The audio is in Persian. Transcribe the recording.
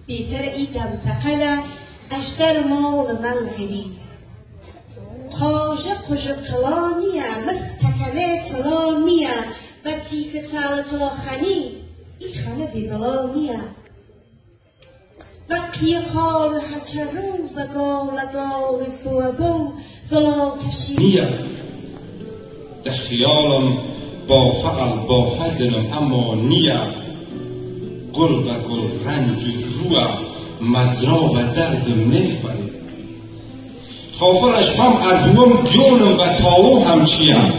بيتر إيدم فقلا أشتر مول ملغري قاجة قجة طلانية مستكلة طلانية بطيخة طالة خني إخانة ببلانية بقي قال حجرو وقال قال فوابو قال تشينية در خیالم با فقل با فدنم اما نیا گل و گل رنج و روح مزرا و درد میخوری خافرش هم اردوم جونم و تاوم هم چیم